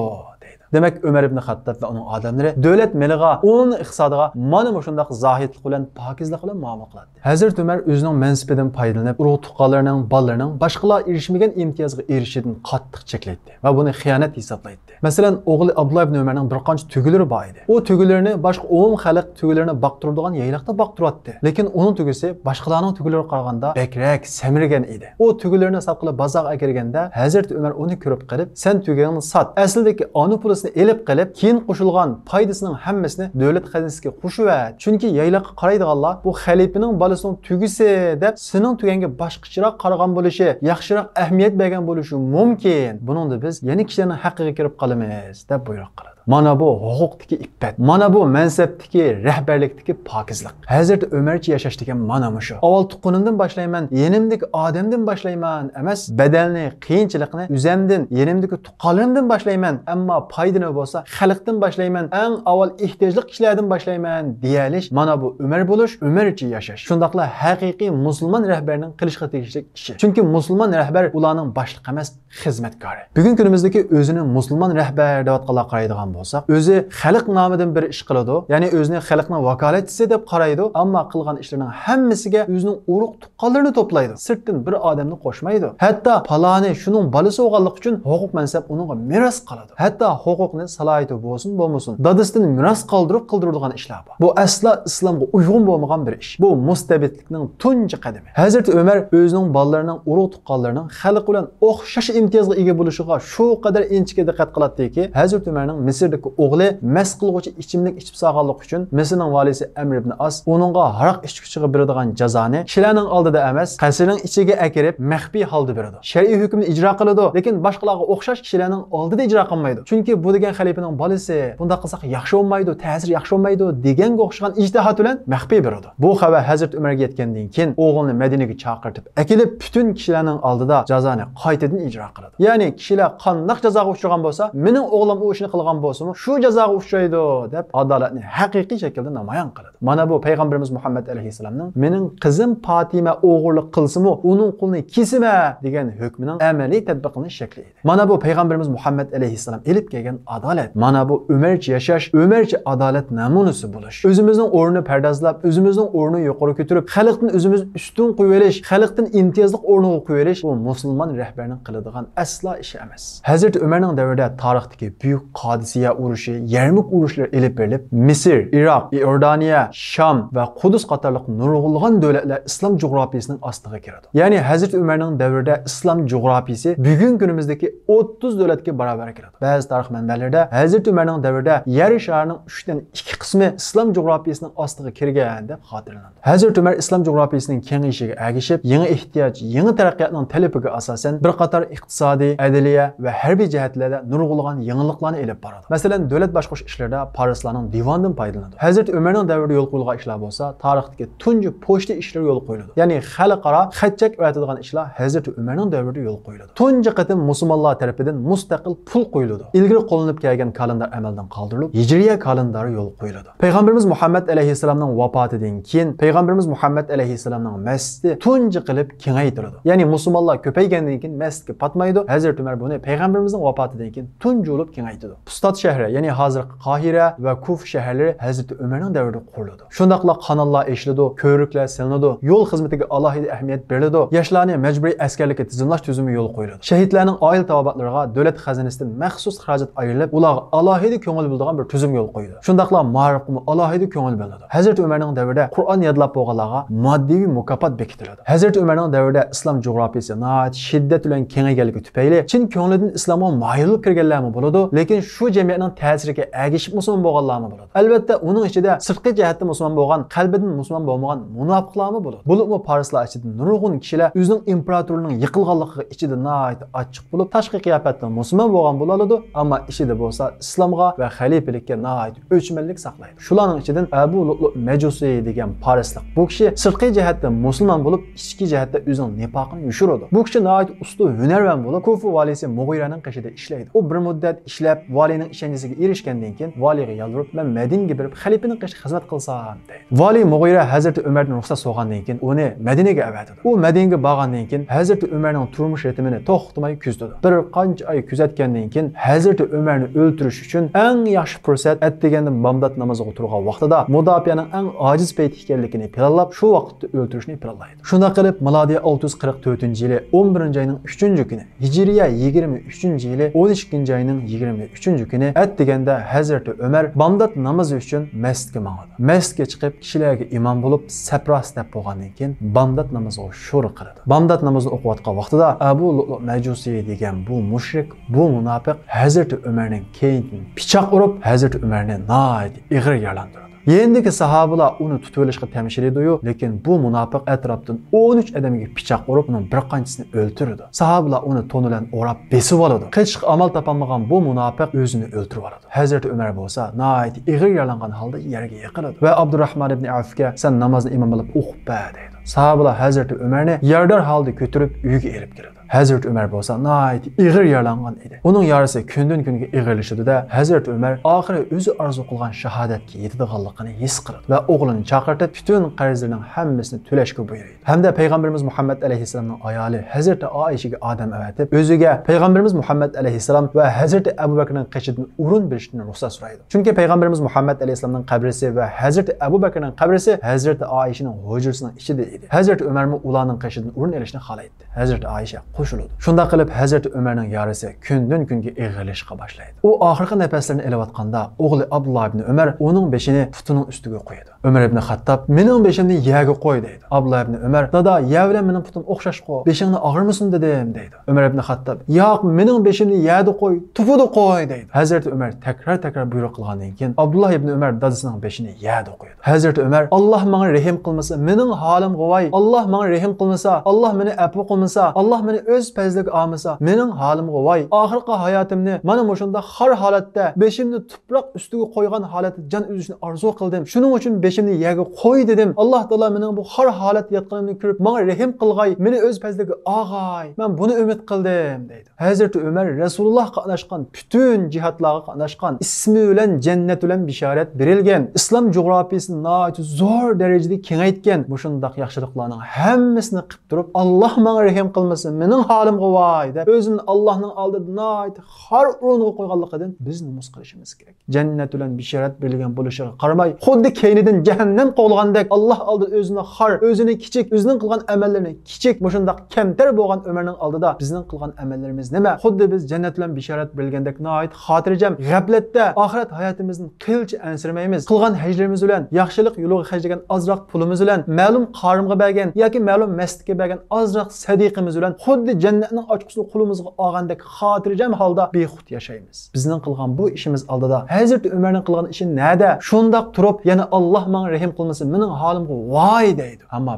Demek Ömer ibn Xattob ve onun adamları devlet meliga, onun iqtisodiga mana shunday zohidlik bilan, pokizlik bilan muomala qiladi. Hazrat Ömer o'zining mansibidan foydalanib, urug' tuqqanlarning, bolalarning boshqalar erishmagan imtiyozga erishishdan qattiq cheklaydi va buni xiyonat hisoblaydi. Masalan, o'g'li Abdullah ibn Ömerning bir qancha tugilari bor edi. O tugilarini boshqa umum xalq tugilarini baqtiradigan yayliqda baqtiryapti. Lekin uning tugisi boshqalarning tugilariga qaraganda bekrak, samirgan edi. O tugilarini saqlab bozorga akirganda Hazrat Ömer uni ko'rib qilib, "Sen tugingni sat. Aslidagi onu pulisini elib qilib, keyin qo'shilgan foydasining hammasini davlat xazinasiga qo'shib ver. Chunki yayliqqa qaraydiganlar bu xalifaning bolasining tugisi deb sening tuganga boshqacharoq qaragan bo'lishi, yaxshiroq ahamiyat bergan bo'lishi mumkin. Buningda biz yana kishilarning haqqiga kirib qolamiz" deb buyruq qiladi. Mana bu huquqdagi iffat, mana bu mansabdagi rahbarlikdagi pokizlik. Hazrati Ömercha yashash degan mana shu. Avval tuqqunimdan boshlayman, yenimdagi odamdan boshlayman emas, badalni, qiyinchilikni o'zimdan, yenimdagi tuqqanlarimdan boshlayman, ammo foydani bo'lsa xalqdan boshlayman, eng avval ehtiyojli kishilardan boshlayman deyalish. Mana bu Ömer bo'lish, Ömercha yashash. Shundaqla haqiqiy musulmon rahbarning qilishga tegishli ishi. Chunki musulmon rahbar ularning boshliq emas, xizmatkori. Bugun kunimizdagi o'zini musulmon rahbar deb atqanlar qaraydigan bo'lsa, o'zi xalq nomidan bir ish qiladi. Ya'ni o'zini xalqning vakolatchisi deb qaraydi, ammo qilgan ishlarining hammasiga o'zining urug' tuqqanlarini to'playdi. Sirtdan bir odamni qo'shmaydi. Hatto paloni shuning bolasi bo'lganligi uchun huquq mansab uningga meros qoladi. Hatto huquqni salohiyati bo'lsin, bo'lmasin, dadasidan meros qoldirib qildiradigan ishlar bor. Bu asla islomga uyg'un bo'lmagan bir ish. Bu mustabidlikning tunji qadami. Hazrat Ömer o'zining bolalarining urug' tuqqanlarining xalq bilan o'xshash imtiyozga ega bo'lishiga shu qadar inchga diqqat qiladiki, Hazrat Ömerning Misrdagi o'g'li mast qilg'uvchi ichimlik ichib sog'anlik uchun Misrning valisi Amr ibn As uningga haroq ichkichiga beradigan jazoni kishilarning oldida emas, qasrning ichiga akirib maxfiy holda beradi. Shar'iy hukmni ijro qiladi, lekin boshqalarga o'xshash kishilarning oldida ijro qilmaydi. Chunki bu degan xalifaning bolasi, bunda qilsak yaxshi bo'lmaydi, ta'sir yaxshi bo'lmaydi deganga o'xshagan ijtihod bilan maxfiy beradi. Bu xabar Hazrat Umarga yetgandan keyin o'g'ilni Madinaga chaqirtib, akilib butun kishilarning oldida jazoni qaytadan ijro qiladi. Ya'ni kishilar qanday jazoga uchragan bo'lsa, mening o'g'lim u ishni qilgan bo'lsa-mu, shu jazoga uchraydi deb adolatni haqiqiy shaklda namoyon qiladi. Mana bu payg'ambarimiz Muhammad alayhisalomning mening qizim Fatima o'g'irlik qilsa-mu, uning qo'lini kesma degan hukmining amaliy tatbiqlanish shakli edi. Mana bu payg'ambarimiz Muhammad alayhisalom elib kelgan adolat. Mana bu Umarcha yashash, Umarcha adolat namunasi bo'lish. O'zimizning o'rnini pardozlab, o'zimizning o'rnini yuqori ko'tarib, xalqdan o'zimiz ustun qo'yib olish, xalqdan imtiyozli o'rniga qo'yib olish bu musulmon rahbarining qiladigan aslo ishi emas. Hazrat Umarning davrida tarixdagi buyuk Qodisiya urushi, Yarmuk urushlari elib berilib, Misr, Iroq, Iordaniya, Sham va Qudus qatorliq nurg'ulg'an davlatlar islom jug'rafiyasining ostiga kiradi. Ya'ni Hazrat Umarning davrida islom jug'rafiyasi bugungi kunimizdagi 30 davlatga barobar kiradi. Ba'zi tarix manbalarda Hazrat Umarning davrida yer sharining 3 dan 2 qismi islom jug'rafiyasining ostiga kirgan deb xotirlanadi. Hazrat Umar islom jug'rafiyasining kengayishiga ergishib, yangi ehtiyoj, yangi taraqqiyotning talabiga asosan bir qator iqtisodiy, adliya va harbiy jihatlarda nurg'ulg'an yangiliklarni elib boradi. Masalan, davlat boshqarish ishlarida farislarning divondan foydalanadi. Hazrat Umarning davrida yo'l qo'yilgan ishlar bo'lsa, tarixdagi tunji pochta ishlari yo'l qo'yiladi. Ya'ni xalqaro xatchak o'tadigan ishlar Hazrat Umarning davrida yo'l qo'yiladi. Tunji qatim musulmonlar tomonidan mustaqil pul qo'yiladi. Ilgari qo'llanib kelgan kalendar amaldan qoldirilib, Hijriya kalendari yo'l qo'yiladi. Payg'ambarimiz Muhammad alayhisalomning vafotidan keyin Payg'ambarimiz Muhammad alayhisalomning masjidi tunji qilib kengaytirildi. Ya'ni musulmonlar ko'paygandan keyin masjidga patmaydi. Hazrat Umar buni Payg'ambarimizning vafotidan keyin tunji olib kengaytirdi. Pustat shahri, ya'ni hozirgi Qohira va Kuf shaharlari Hazrat Umarning davrida qurildi. Shundaqla kanallar eshiladi, ko'riklar silinadi, yo'l xizmatiga alohida ahamiyat beriladi. Yoshlarni majburiy askarlikka tizimlash tuzumi yo'l qo'yiladi. Shahidlarning oila tavobatlariga davlat xazinasidan maxsus xarajat ayrilib, ularga alohida ko'ngil bo'ladigan bir tuzum yo'l qo'yildi. Shundaqla ma'rifga alohida ko'ngil beriladi. Hazrat Umarning davrida Qur'on yodlab bo'lganlarga moddiy mukofot bekitiladi. Hazrat Umarning davrida islom jug'rafiyasi nihoyat shiddat bilan kengayganligi tufayli chin ko'nglidan islomga mayilib kirganlarmi bo'ladi, lekin shu jamiyatning ta'siriga ergishib musulmon bo'lganlarmi bo'ladi. Albatta, uning ichida sirtqi jihatdan musulmon bo'lgan, qalbidan musulmon bo'lmagan munofiqlarmi bo'ladi. Bo'libmi farislar ichida nurg'un kishilar o'zining imperatorligining yiqilganligiga ichida nihoyat ochiq bo'lib, tashqi qiyofatdan musulmon bo'lgan bo'ladi, ammo ichida bo'lsa islomga va xalifalikka nihoyat o'chmanlik saqlaydi. Shularning ichidan Abu Lu'lu Majusi degan farislik. Bu kishi sirtqi jihatdan musulmon bo'lib, ichki jihatda o'zining nifoqini yushiradi. Bu kishi nihoyat usta hunarvan bo'lib, Kufa valisi Mughiraning qishida ishlaydi. U bir muddat ishlab, valining ishonchisiga erishgandan keyin valiga yolvorib, "Men Madinaga borib, xalifaning qishida xizmat qilsam" deydi. Vali Mughira Hazrat Umardan ruxsat so'rgandan keyin uni Madinaga avatadi. U Madinaga borgandan keyin Hazrat Umarning turmush ritmini to'xtamay kuzatadi. Bir qancha oy kuzatgandan keyin Hazrat Umarni o'ldirish uchun eng yaxshi fursat atdeganda bomdod namoziga turgan vaqtida mudofiyaning eng ojiz payti ekanligini planlab, shu vaqtda o'ldirishni planlaydi. Shunda qilib, milodiy 644-yili 11-oyning 3-kuni, Hijriya 23-yili 12-oyning 23-kuni atdeganda Hazrat Umar bomdod namozi uchun masjidga mangadi. Masjidga chiqib, kishilarga imom bo'lib, sapros deb bo'lgandan keyin bomdod namoziga shuru qiladi. Bomdod namozini o'qiyotgan vaqtida Abu Lu'lu Majusi degan bu mushrik, bu munofiq Hazrat Umarning keynidan pichoq urib, Hazrat Umarni nihoyat ig'ir yaralantirdi. Yendiki sahabalar uni tutib olishga tamshir ediyu, lekin bu munofiq atrofdan 13 odamga pichoq urib, uning bir qanchisini o'ldirdi. Sahabalar uni to'n bilan o'rab besib oladi. Qechq amal topolmagan bu munofiq o'zini o'ldirib oladi. Hazrat Umar bo'lsa, nihoyat ig'ir yaralangan holda yerga yiqiladi va Abdurrahmon ibn Avfga "Sen namozni imom bo'lib o'qib ber" deydi. Sahabalar Hazrat Umarni yerdar holda ko'tarib uyiga elib kiradi. Hazrat Umar bo'lsa nihoyat ig'ir yaralangan edi. Uning yarasi kundan kunga ig'irlashdi-da, Hazrat Umar oxiri o'zi orzu qilgan shahodatga yetadiganligini his qildi va o'g'lini chaqirtib, butun qarzlarining hammasini to'lashga buyurdi. Hamda payg'ambarimiz Muhammad alayhisalomning ayoli Hazrat Oishaga odam avatib, o'ziga payg'ambarimiz Muhammad alayhisalom va Hazrat Abu Bakrning qishidan o'rin berishni ruxsat so'raydi. Chunki payg'ambarimiz Muhammad alayhisalomning qabrisi va Hazrat Abu Bakrning qabrisi Hazrat Oishaning hujrasining ichida edi. Hazreti Ömermi ularning qishidan o'rin olishni xohlaydi. Hazreti Aisha qo'shiladi. Shunda qilib Hazreti Ömerning yarasi kundan kunga eg'irlashga boshlaydi. U oxirgi nafaslarni elayotganda o'g'li Abdullah ibn Umar uning beshini putining ustiga qo'yadi. Umar ibn Xattob mening beshimni yerga qo'y deydi. Abdullah ibn Umar dada yer bilan mening putim o'xshashqo, beshingni og'irmasin dedim deydi. Umar ibn Xattob yo'q mening beshimni yerga qo'y, tufida qo'y deydi. Hazreti Umar takrar buyruq qilgandan keyin Abdullah ibn Umar dadasining beshini yerga qo'ydi. Hazreti Umar Alloh menga rahim qilmasa, mening holim g'avoy. Alloh menga rahim qilmasa, Alloh meni afv qilmasa, Alloh meni o'z fazliga olmasa, mening holim g'avoy. Oxirgi hayotimni mana shunda xor holatda beshimni tuproq ustiga qo'ygan holatda jon uzishni orzu qildim. Shuning uchun beshimni yerga qo'y dedim. Alloh taolo mening bu xor holat yotganimni ko'rib, menga rahim qilg'ay, meni o'z fazliga olg'ay. Men buni umid qildim deydi. Hazreti Umar Rasululloh qatnashgan bütün jihatlarga qatnashgan, ismi bilan jannat bilan bishorat berilgan, islom jug'rofiyasini nihoyat zo'r darajada kengaytgan bu shundoq yaxshiliklarning hammasini qilib turib, Alloh menga rahim qilmasa, mening holimga voy deb o'zini Allohning oldida nihoyat xor o'rniga qo'yganligidan biz numus qilishimiz kerak. Jannat bilan bishorat berilgan bo'lishiga qaramay, xuddi keynidan jahannam qo'lgandek Alloh oldida o'zini xor, o'zini kichik, o'zining qilgan amallarini kichik, bu shundoq kamtar bo'lgan Umarning oldida bizning qilgan amallarimiz nima? Xuddi biz jannat bilan bishorat berilgandek nihoyat xotirjam, g'aflatda oxirat hayotimizni qilcha ansirmaymiz. Qilgan hajrimiz bilan, yaxshilik yo'liga hajlagan ozroq pulimiz bilan, ma'lum qarimga bergan yoki ma'lum masjidga bergan ozroq sadiqimiz bilan xuddi jannatning ochqisini qo'limizga olgandek xotirjam holda bexud yashaymiz. Bizning qilgan bu ishimiz oldida Hazreti Umarning qilgan ishi nada? Shundoq turib, yana Alloh menga rahim qilmasa, mening holimga voy deydi. Ammo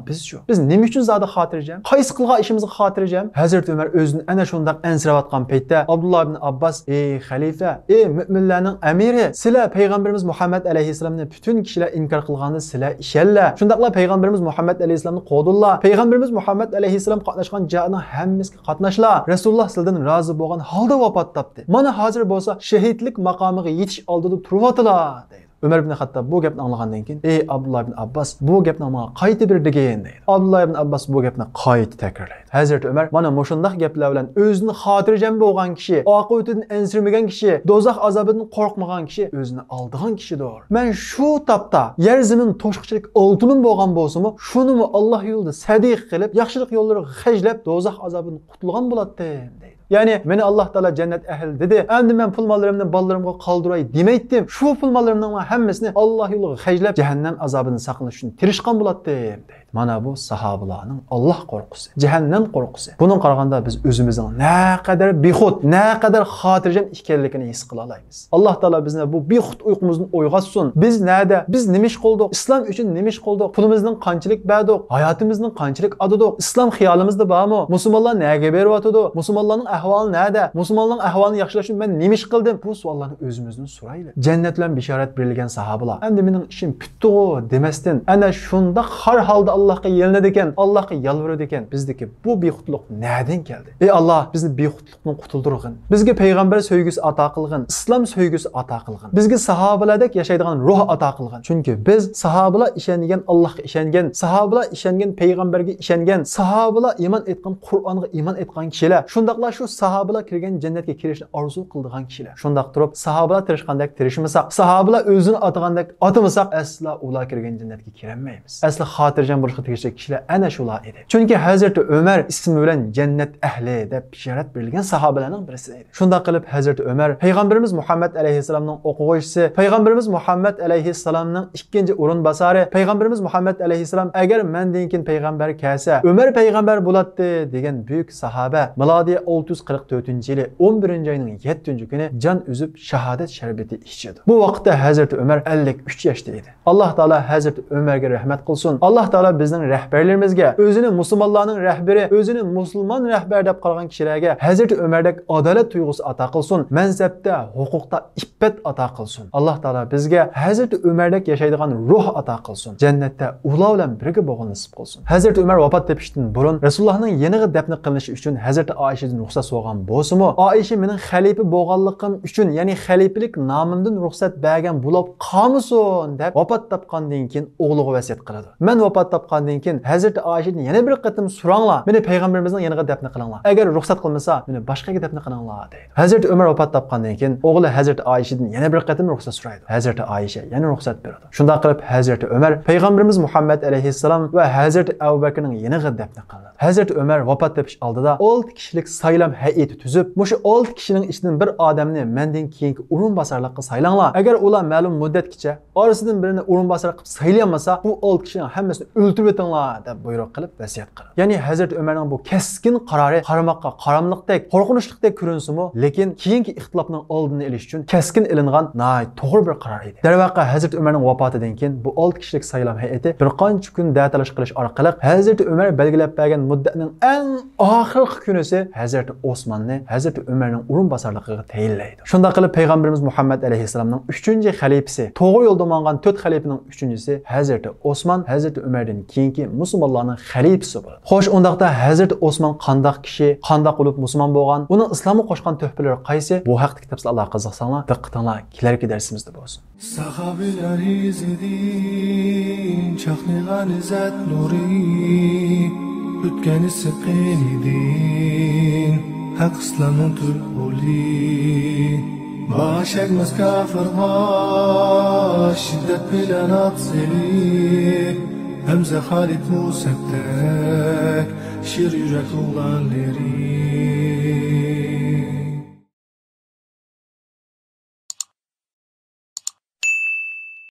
biz nima uchun zodi xotirjam? Qaysi qilgan ishimizga xotirjam? Hazreti Umar o'zini ana shundoq ansirayotgan paytda Abdullah ibn Abbas, ey xalifa, ey mu'minlarning amiri, sizlar payg'ambarimiz Muhammad alayhisalomni butun kishilar inkor qilganda sizlar ishalla. Shundaqla payg'ambarimiz Muhammad alayhisalomni qo'dillar. Payg'ambarimiz Muhammad alayhisalom qatnashgan jihadning hammasiga qatnashlar. Rasululloh sizdan rozi bo'lgan holda vafot topdi. Mana hozir bo'lsa shahidlik maqomiga yetish oldida turyaptilar deydi. Umar ibn Xattob bu gapni anglagandan keyin, ey Abdullah ibn Abbas, bu gapni menga qayta bir degan deydi. Abdullah ibn Abbas bu gapni qayta takrorlaydi. Hazrati Umar mana shundoq gaplar bilan o'zini xotirjam bo'lgan kishi, oqibatidan ansirmagan kishi, dozoq azobidan qo'rqmagan kishi, o'zini oldigan kishidir. Men shu topda yer zamin to'shqichilik oltinim bo'lgan bo'lsa-mu, shunimi Alloh yo'lida sadiq qilib, yaxshilik yo'llariga hajlab, dozoq azobidan qutulgan bo'lardim deydi. Yani meni Allah Teala cennet ehli dedi. Endi men pul mallarımdan ballarımga qaldıray demaydim. Şu pul mallarımdan hammasini Allah yo'liga hajlab cehennem azabını saqlash uchun tirishgan bo'lardim deydi. Mana bu sahobalarning Alloh qo'rqusi, cehennem qo'rqusi. Bunun qaraganda biz o'zimizning ne kadar bexud, ne kadar xotirjam ekanligini his qila olamiz. Alloh Teala bizni bu bexud uyqumizni uyg'otsin. Biz nada? Biz nima ish qildik? Islom uchun nima ish qildik? Pulimizning qanchalik berdik? Hayotimizning qanchalik adadik? Islom xiyolimizda bormi? Musulmonlar nega beryotdi? Musulmonlarning ahvoli nada? Musulmonlarning ahvolini yaxshilash uchun men nima ish qildim? Bu savollarni o'zimizdan so'raylik. Jannat bilan bishorat berilgan sahobalar endi mening ishim bitdi demasdan ana shunda har holda Allohga yelinadi ekan, Allohga yalvaradi ekan. Bizdagi bu bexudlik nereden keldi? Ey Allah, bizni bexudlikdan qutuldirgin. Bizga payg'ambar sevgisi ato qilgin, islom sevgisi ato qilgin. Bizga sahobalardek yashaydigan ruh ato qilgin. Chunki biz sahobalar ishongan Allohga ishongan, sahobalar ishongan payg'ambarga ishongan, sahobalar iymon etgan Qur'onga iymon etgan kishilar. Shundaqla shu sahobalar kirgan jannatga kirishni orzu qildigan kishilar. Shundaq turib, sahobalar tirishgandek tirishmasak, sahobalar o'zini atagandek atamasak, asla ular kirgan jannatga kirolmaymiz. Asla xotirjam bo'lishga tegishli kishilar ana shular edi. Chunki Hazrati Umar ismi bilan jannat ahli deb bishorat berilgan sahobalarning birisi edi. Shunda qilib Hazrati Umar payg'ambarimiz Muhammad alayhisalomning o'quvchisi, payg'ambarimiz Muhammad alayhisalomning ikkinchi o'rinbosari, payg'ambarimiz Muhammad alayhisalom agar mendan keyin payg'ambar kelsa, Umar payg'ambar bo'ladi degan buyuk sahoba milodiy 644-yili 11-oyning 7-kuni jon uzib shahodat sharbati ichdi. Bu vaqtda Hazrati Umar 53 yoshda edi. Alloh taolo Hazrati Umarga rahmat qilsin. Alloh taolo bizning rahbarlarimizga, o'zini musulmonlarning rahbari, o'zini musulmon rahbar deb qaragan kishilarga Hazrati Umardek adolat tuyg'usi ato qilsin. Mansabda, huquqda iffat ato qilsin. Alloh taolo bizga Hazrati Umardek yashaydigan ruh ato qilsin. Jannatda ular bilan birga bo'lgan nasib qilsin. Hazrati Umar vafot etishdan burun Rasulullohning yeniga dafn qilinishi uchun Hazrati Oyshadan ruxsat so'ragan bo'lsa-mu, Oysha mening xalifa bo'lganligim uchun, ya'ni xalifalik nomimdan ruxsat bergan bo'lib qolmasin deb vafot topgandan keyin o'g'liga vasiyat qiladi. Men vafot topgandan keyin Hazreti Oyishadan yana bir qatim so'ranglar. Meni payg'ambarimizning yoniga dafn qilinglar. Agar ruxsat qilmasa, meni boshqaga dafn qilinglar deydi. Hazreti Umar vafot topgandan keyin o'g'li Hazreti Oyishadan yana bir qatim ruxsat so'raydi. Hazreti Oyisha yana ruxsat beradi. Shunda qilib Hazreti Umar payg'ambarimiz Muhammad alayhissalom va Hazreti Abu Bakrning yoniga dafn qildi. Hazreti Umar vafot etish oldida 6 kishilik saylam hay'ati tuzib, mushu 6 kishining ichidan bir odamni mendan keyingi o'rinbosarlikqa saylanglar. Agar ular ma'lum muddatgacha orasidan birini o'rinbosar qilib saylanmasa, bu 6 kishining hammasini o'ldirib etinglar deb buyruq qilib vasiyat qildi. Ya'ni Hazreti Umarning bu keskin qarori qaramoqqa qaramliqdek, qo'rqinchliqdek ko'rinsimi, lekin keyingi ixtilofning oldini olish uchun keskin ilingan to'g'ri bir qaror edi. Darvaqa Hazreti Umarning vafotidan keyin bu 6 kishilik saylam hay'ati bir qancha kun datalash qilish orqali Hazreti Umar belgilab bergan muddatning eng oxirgi kunisi Hazreti Osmonni Hazreti Umarning o'rinbosarligiga tayinlaydi. Shunda qilib payg'ambarimiz Muhammad alayhissalomning 3-xalifasi, to'g'ri yo'lda mangan 4 xalifaning 3-chisi Hazreti Osman, Hazreti Umardan keyingi musulmonlarning xalifasi bo'ladi. Xo'sh, undaqda Hazreti Osman qandoq kishi, qandoq bo'lib musulmon bo'lgan, uning islomga qo'shgan tuhfalari qaysi? Bu haqda kitoblar Alloh qiziqsanglar, diqqatinglar kelarki darsimizda bo'lsin. Sahabilar izidin, chaqnagan izzat nuri, o'tgani siqin idin, haq islomning tulbuli. Başakmaz kafirlar, şiddet bilen atseli, Hamza Halid Musab'tek, şir yürek oğlanları.